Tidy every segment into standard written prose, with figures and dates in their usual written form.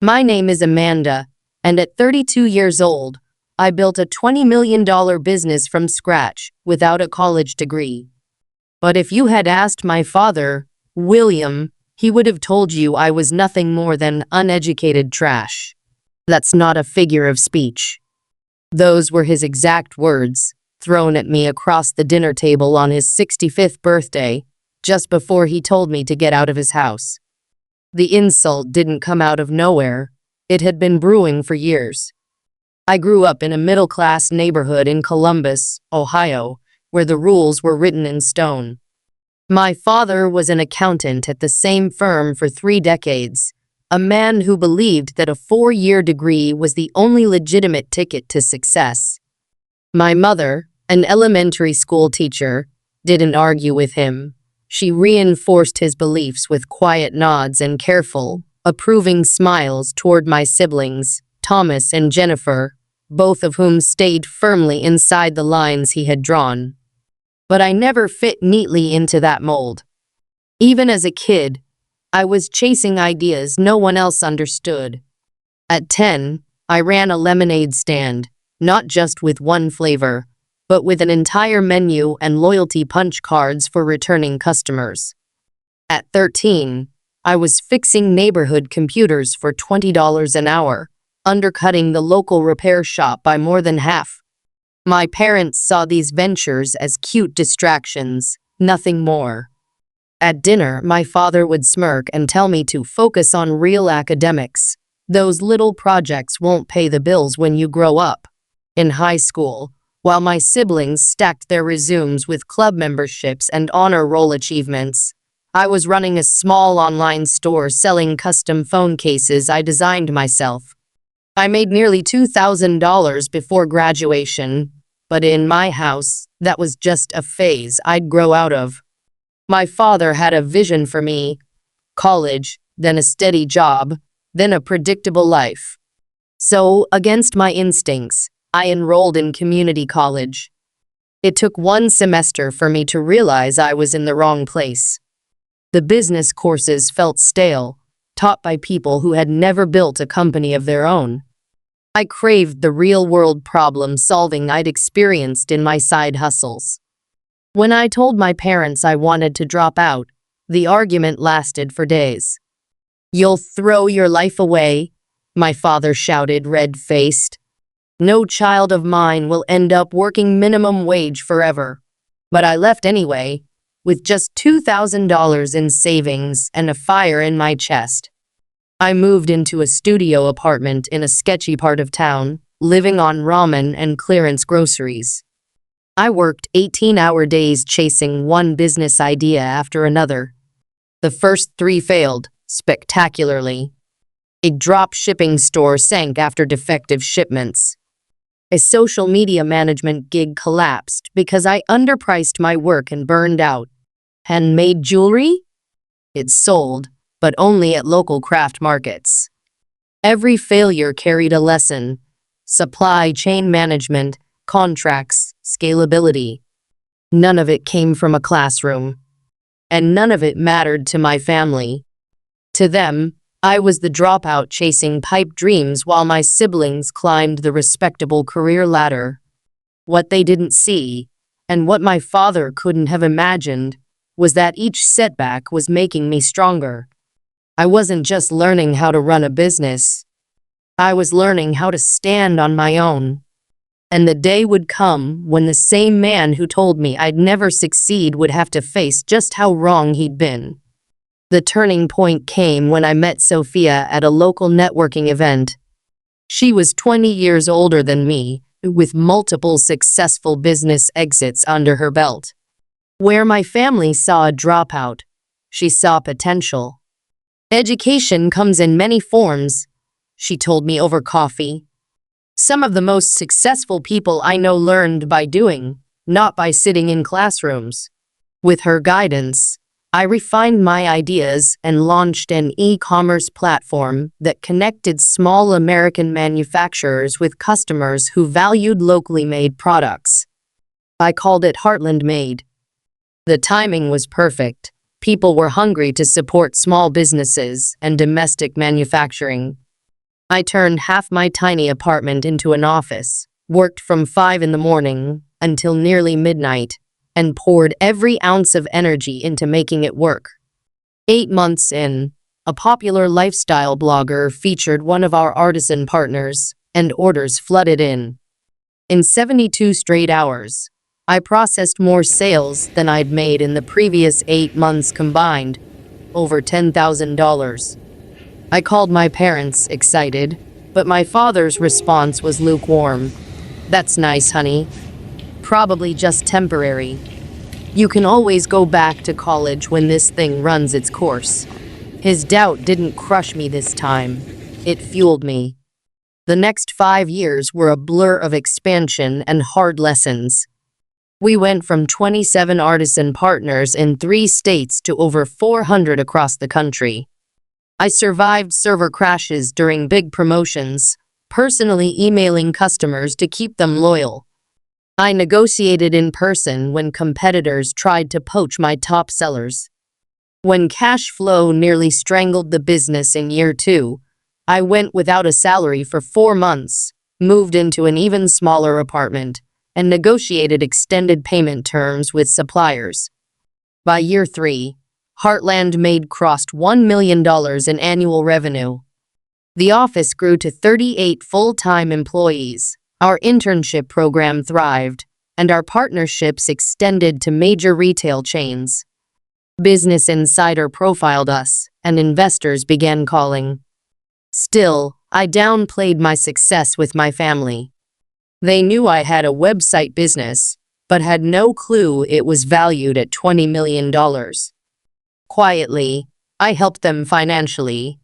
My name is Amanda, and at 32 years old, I built a $20 million business from scratch without a college degree. But if you had asked my father, William, he would have told you I was nothing more than uneducated trash. That's not a figure of speech. Those were his exact words, thrown at me across the dinner table on his 65th birthday, just before he told me to get out of his house. The insult didn't come out of nowhere. It had been brewing for years. I grew up in a middle-class neighborhood in Columbus, Ohio, where the rules were written in stone. My father was an accountant at the same firm for 3 decades, a man who believed that a 4-year degree was the only legitimate ticket to success. My mother, an elementary school teacher, didn't argue with him. She reinforced his beliefs with quiet nods and careful, approving smiles toward my siblings, Thomas and Jennifer, both of whom stayed firmly inside the lines he had drawn. But I never fit neatly into that mold. Even as a kid, I was chasing ideas no one else understood. At 10, I ran a lemonade stand, not just with one flavor, but with an entire menu and loyalty punch cards for returning customers. At 13, I was fixing neighborhood computers for $20 an hour, undercutting the local repair shop by more than half. My parents saw these ventures as cute distractions, nothing more. At dinner, my father would smirk and tell me to focus on real academics. Those little projects won't pay the bills when you grow up. In high school, while my siblings stacked their resumes with club memberships and honor roll achievements, I was running a small online store selling custom phone cases I designed myself. I made nearly $2,000 before graduation, but in my house, that was just a phase I'd grow out of. My father had a vision for me: college, then a steady job, then a predictable life. So, against my instincts, I enrolled in community college. It took 1 semester for me to realize I was in the wrong place. The business courses felt stale, taught by people who had never built a company of their own. I craved the real-world problem-solving I'd experienced in my side hustles. When I told my parents I wanted to drop out, the argument lasted for days. "You'll throw your life away," my father shouted, red-faced. "No child of mine will end up working minimum wage forever." But I left anyway, with just $2,000 in savings and a fire in my chest. I moved into a studio apartment in a sketchy part of town, living on ramen and clearance groceries. I worked 18-hour days chasing one business idea after another. The first 3 failed, spectacularly. A drop shipping store sank after defective shipments. A social media management gig collapsed because I underpriced my work and burned out. Handmade jewelry? It sold, but only at local craft markets. Every failure carried a lesson: supply chain management, contracts, scalability. None of it came from a classroom. And none of it mattered to my family. To them, I was the dropout chasing pipe dreams while my siblings climbed the respectable career ladder. What they didn't see, and what my father couldn't have imagined, was that each setback was making me stronger. I wasn't just learning how to run a business. I was learning how to stand on my own. And the day would come when the same man who told me I'd never succeed would have to face just how wrong he'd been. The turning point came when I met Sophia at a local networking event. She was 20 years older than me, with multiple successful business exits under her belt. Where my family saw a dropout, she saw potential. "Education comes in many forms," she told me over coffee. "Some of the most successful people I know learned by doing, not by sitting in classrooms." With her guidance, I refined my ideas and launched an e-commerce platform that connected small American manufacturers with customers who valued locally made products. I called it Heartland Made. The timing was perfect. People were hungry to support small businesses and domestic manufacturing. I turned half my tiny apartment into an office, worked from 5 in the morning until nearly midnight, and poured every ounce of energy into making it work. 8 months in, a popular lifestyle blogger featured one of our artisan partners, and orders flooded in. In 72 straight hours, I processed more sales than I'd made in the previous 8 months combined, over $10,000. I called my parents, excited, but my father's response was lukewarm. "That's nice, honey. Probably just temporary. You can always go back to college when this thing runs its course." His doubt didn't crush me this time. It fueled me. The next 5 years were a blur of expansion and hard lessons. We went from 27 artisan partners in 3 states to over 400 across the country. I survived server crashes during big promotions, personally emailing customers to keep them loyal. I negotiated in person when competitors tried to poach my top sellers. When cash flow nearly strangled the business in year 2, I went without a salary for 4 months, moved into an even smaller apartment, and negotiated extended payment terms with suppliers. By year 3, Heartland Made crossed $1 million in annual revenue. The office grew to 38 full-time employees. Our internship program thrived, and our partnerships extended to major retail chains. Business Insider profiled us, and investors began calling. Still, I downplayed my success with my family. They knew I had a website business, but had no clue it was valued at $20 million. Quietly, I helped them financially.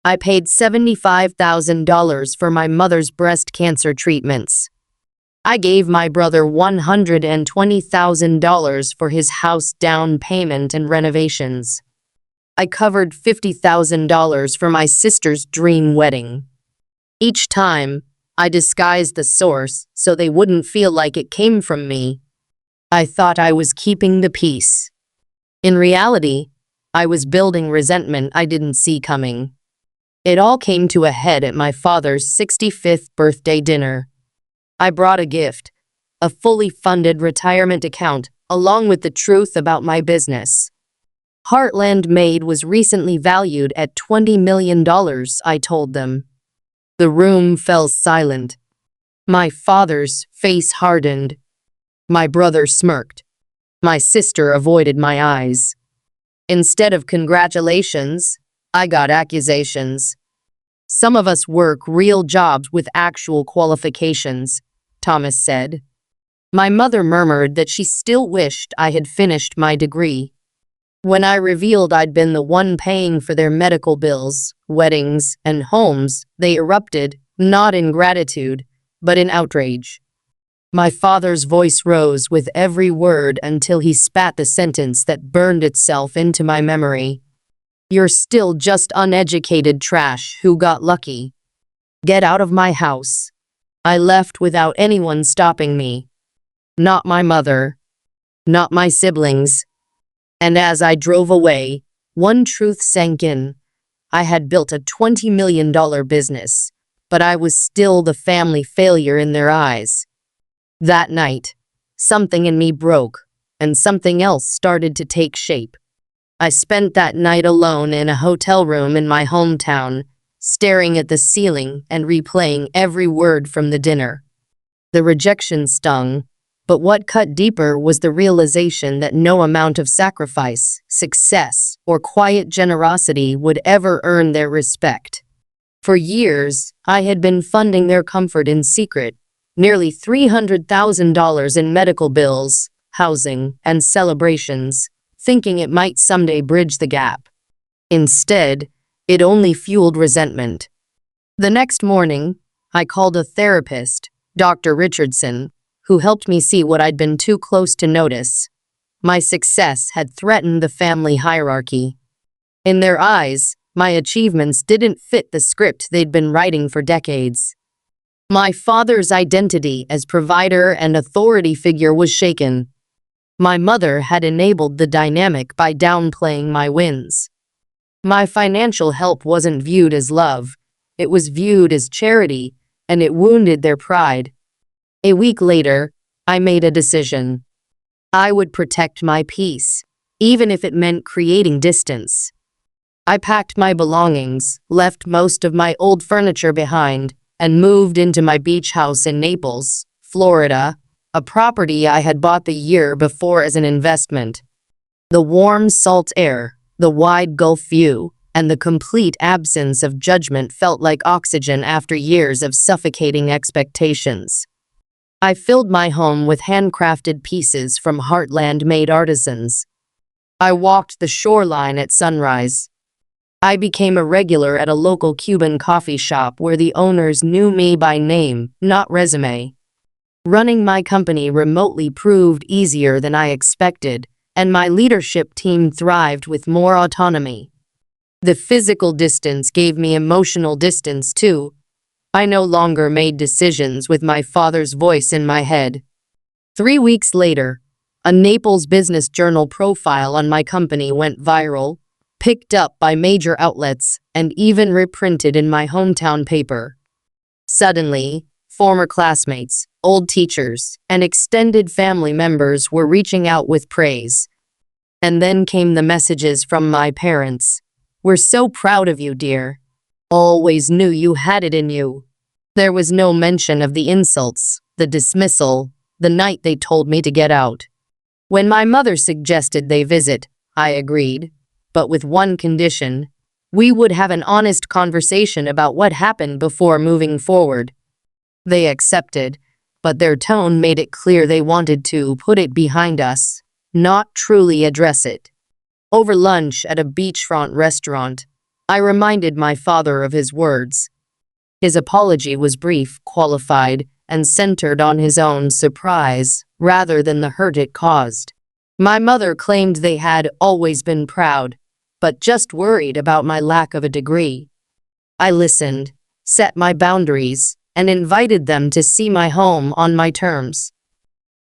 I paid $75,000 for my mother's breast cancer treatments. I gave my brother $120,000 for his house down payment and renovations. I covered $50,000 for my sister's dream wedding. Each time, I disguised the source so they wouldn't feel like it came from me. I thought I was keeping the peace. In reality, I was building resentment I didn't see coming. It all came to a head at my father's 65th birthday dinner. I brought a gift, a fully funded retirement account, along with the truth about my business. Heartland Made was recently valued at $20 million, I told them. The room fell silent. My father's face hardened. My brother smirked. My sister avoided my eyes. Instead of congratulations, I got accusations. "Some of us work real jobs with actual qualifications," Thomas said. My mother murmured that she still wished I had finished my degree. When I revealed I'd been the one paying for their medical bills, weddings, and homes, they erupted, not in gratitude, but in outrage. My father's voice rose with every word until he spat the sentence that burned itself into my memory. "You're still just uneducated trash who got lucky. Get out of my house." I left without anyone stopping me. Not my mother. Not my siblings. And as I drove away, one truth sank in. I had built a $20 million business, but I was still the family failure in their eyes. That night, something in me broke, and something else started to take shape. I spent that night alone in a hotel room in my hometown, staring at the ceiling and replaying every word from the dinner. The rejection stung, but what cut deeper was the realization that no amount of sacrifice, success, or quiet generosity would ever earn their respect. For years, I had been funding their comfort in secret, nearly $300,000 in medical bills, housing, and celebrations, thinking it might someday bridge the gap. Instead, it only fueled resentment. The next morning, I called a therapist, Dr. Richardson, who helped me see what I'd been too close to notice. My success had threatened the family hierarchy. In their eyes, my achievements didn't fit the script they'd been writing for decades. My father's identity as provider and authority figure was shaken. My mother had enabled the dynamic by downplaying my wins. My financial help wasn't viewed as love. It was viewed as charity, and it wounded their pride. A week later, I made a decision. I would protect my peace, even if it meant creating distance. I packed my belongings, left most of my old furniture behind, and moved into my beach house in Naples, Florida, a property I had bought the year before as an investment. The warm, salt air, the wide Gulf view, and the complete absence of judgment felt like oxygen after years of suffocating expectations. I filled my home with handcrafted pieces from heartland-made artisans. I walked the shoreline at sunrise. I became a regular at a local Cuban coffee shop where the owners knew me by name, not resume. Running my company remotely proved easier than I expected, and my leadership team thrived with more autonomy. The physical distance gave me emotional distance too. I no longer made decisions with my father's voice in my head. 3 weeks later, a Naples Business Journal profile on my company went viral, picked up by major outlets, and even reprinted in my hometown paper. Suddenly, former classmates, old teachers, and extended family members were reaching out with praise. And then came the messages from my parents. "We're so proud of you, dear. Always knew you had it in you." There was no mention of the insults, the dismissal, the night they told me to get out. When my mother suggested they visit, I agreed, but with one condition: we would have an honest conversation about what happened before moving forward. They accepted, but their tone made it clear they wanted to put it behind us, not truly address it. Over lunch at a beachfront restaurant, I reminded my father of his words. His apology was brief, qualified, and centered on his own surprise, rather than the hurt it caused. My mother claimed they had always been proud, but just worried about my lack of a degree. I listened, set my boundaries, and invited them to see my home on my terms.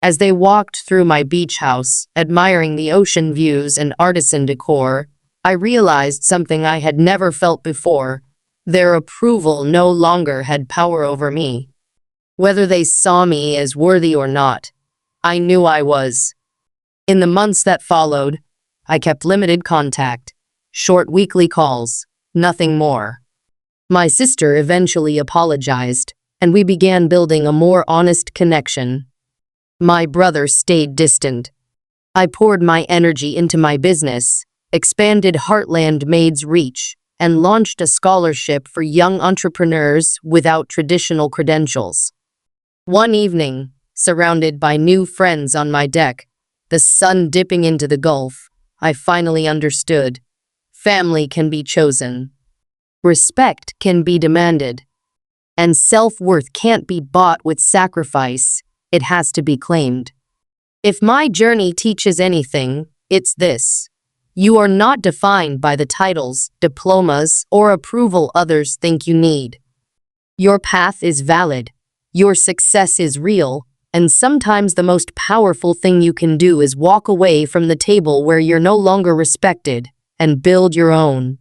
As they walked through my beach house, admiring the ocean views and artisan decor, I realized something I had never felt before. Their approval no longer had power over me. Whether they saw me as worthy or not, I knew I was. In the months that followed, I kept limited contact, short weekly calls, nothing more. My sister eventually apologized, and we began building a more honest connection. My brother stayed distant. I poured my energy into my business, expanded Heartland Maid's reach, and launched a scholarship for young entrepreneurs without traditional credentials. One evening, surrounded by new friends on my deck, the sun dipping into the Gulf, I finally understood. Family can be chosen. Respect can be demanded. And self-worth can't be bought with sacrifice. It has to be claimed. If my journey teaches anything, it's this: you are not defined by the titles, diplomas, or approval others think you need. Your path is valid. Your success is real. And sometimes the most powerful thing you can do is walk away from the table where you're no longer respected and build your own.